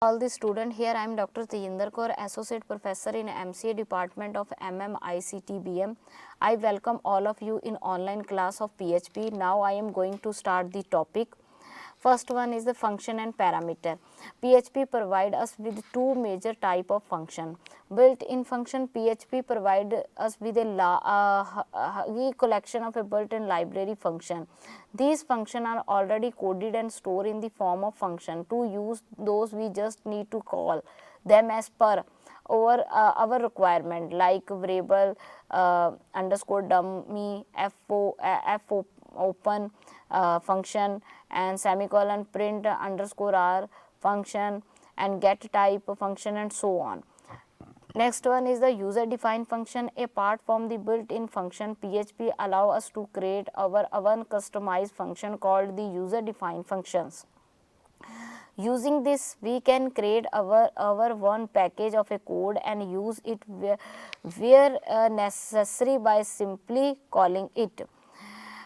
All the student, here I am Dr. Tejinder Kaur, Associate Professor in MCA Department of ICT-BM. I welcome all of you in online class of PHP. Now I am going to start the topic. First one is the function and parameter. PHP provide us with two major type of function. Built-in function, PHP provide us with a collection of a built-in library function. These functions are already coded and stored in the form of function. To use those, we just need to call them as per our requirement, like variable underscore dummy f open function and semicolon print underscore r function and get type function and so on. Next one is the user defined function. Apart from the built-in function, PHP allow us to create our own customized function called the user defined functions. Using this, we can create our one package of a code and use it where necessary by simply calling it.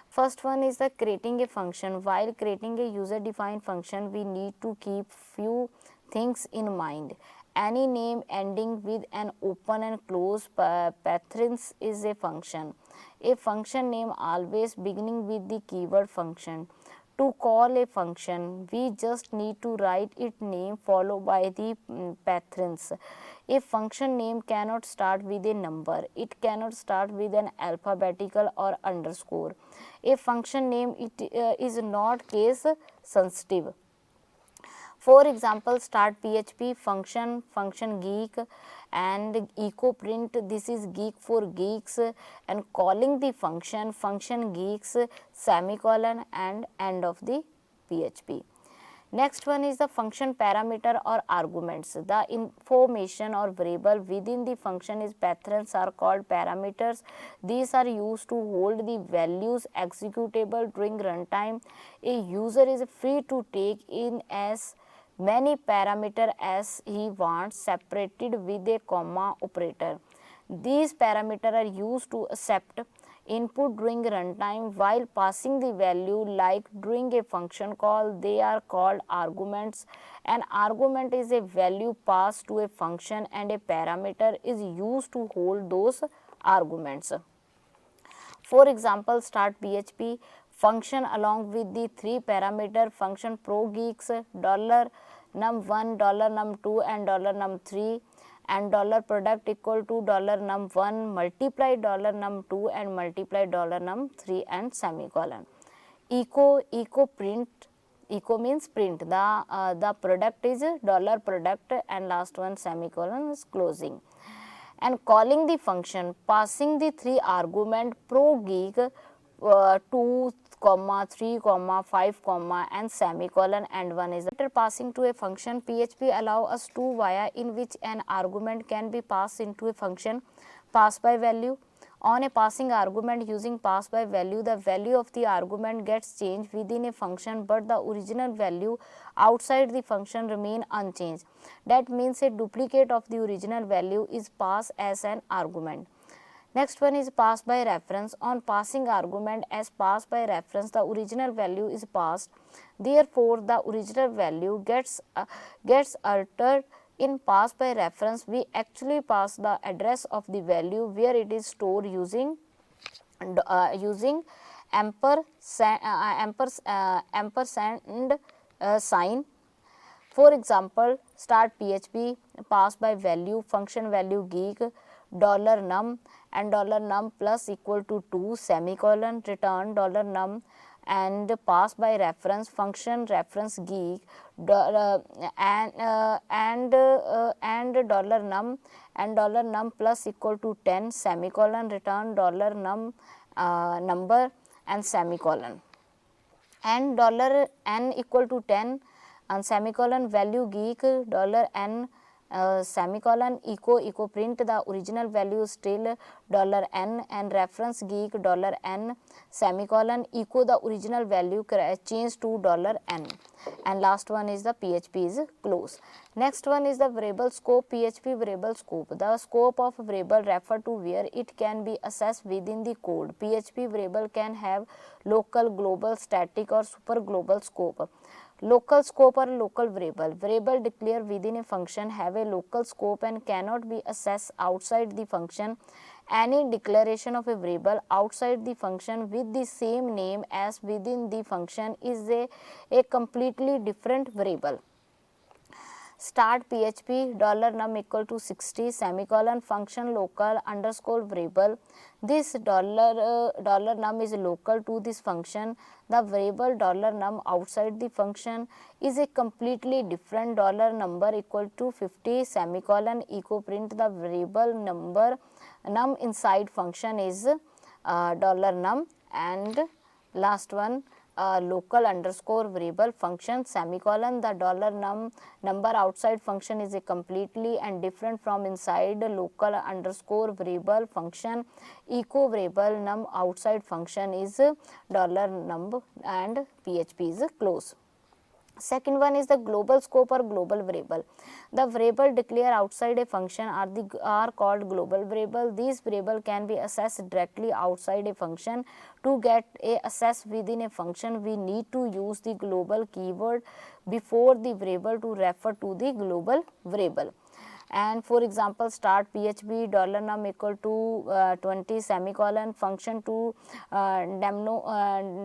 First one is the creating a function. While creating a user defined function, we need to keep few things in mind. Any name ending with an open and close parenthesis is a function. A function name always beginning with the keyword function. To call a function, we just need to write its name followed by the parenthesis. A function name cannot start with a number. It cannot start with an alphabetical or underscore. A function name is not case sensitive. For example, start PHP function geek and echo print, this is geek for geeks, and calling the function geeks semicolon and end of the PHP. Next one is the function parameter or arguments. The information or variable within the function is parentheses are called parameters. These are used to hold the values executable during runtime. A user is free to take in as many parameters as he wants, separated with a comma operator. These parameters are used to accept input during runtime while passing the value, like during a function call. They are called arguments. An argument is a value passed to a function and a parameter is used to hold those arguments. For example, start PHP function along with the three parameter function progeeks $num1, $num2 and $num3 and $product equal to $num1 multiply $num2 and multiply $num3 and semicolon. Echo print, echo means print, the product is $product and last one semicolon is closing. And calling the function, passing the three argument progeek 2, 3, 5, and semicolon and one is after passing to a function. PHP allow us to via in which an argument can be passed into a function. Pass by value. On a passing argument using pass by value, the value of the argument gets changed within a function, but the original value outside the function remain unchanged. That means a duplicate of the original value is passed as an argument. Next one is pass by reference. On passing argument as pass by reference, the original value is passed. Therefore, the original value gets altered. In pass by reference, we actually pass the address of the value where it is stored using ampersand sign. For example, start PHP, pass by value, function value geek, $num and $num plus equal to 2 semicolon, return $num and pass by reference, function reference geek and $num and $num plus equal to 10 semicolon, return $num number and semicolon, and $n equal to 10 and semicolon value geek $n semicolon echo print, the original value is still $n and reference geek $n semicolon echo the original value change to $n, and last one is the PHP is close. Next one is the variable scope. PHP variable scope. The scope of variable refer to where it can be accessed within the code. PHP variable can have local, global, static or super global scope. Local scope or local variable. Variable declared within a function have a local scope and cannot be accessed outside the function. Any declaration of a variable outside the function with the same name as within the function is a completely different variable. Start PHP $num equal to 60 semicolon function local underscore variable. This $num is local to this function. The variable $num outside the function is a completely different $number equal to 50 semicolon echo print. The variable number num inside function is $num. And last one, local underscore variable function semicolon. The $num number outside function is a completely and different from inside local underscore variable function. Echo variable num outside function is $num and PHP is close. Second one is the global scope or global variable. The variable declared outside a function are called global variable. These variable can be accessed directly outside a function. To get a access within a function, we need to use the global keyword before the variable to refer to the global variable. And for example, start PHP $num equal to 20 semicolon function to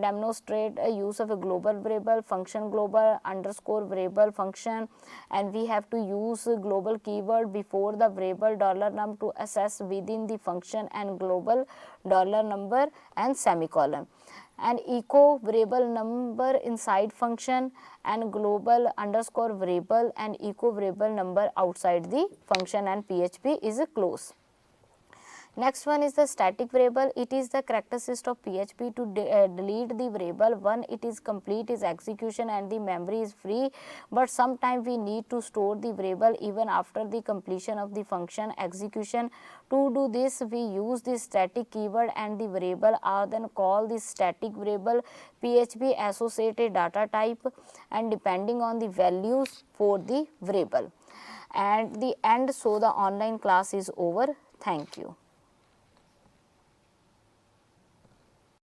demonstrate a use of a global variable function global underscore variable function, and we have to use global keyword before the variable $num to access within the function and global $number and semicolon. And echo variable number inside function and global underscore variable and echo variable number outside the function, and PHP is close. Next one is the static variable. It is the characteristic of PHP to delete the variable when it is complete its execution and the memory is free, but sometimes we need to store the variable even after the completion of the function execution. To do this, we use the static keyword and the variable are then called the static variable. PHP associate a data type and depending on the values for the variable. And the end, so the online class is over. Thank you.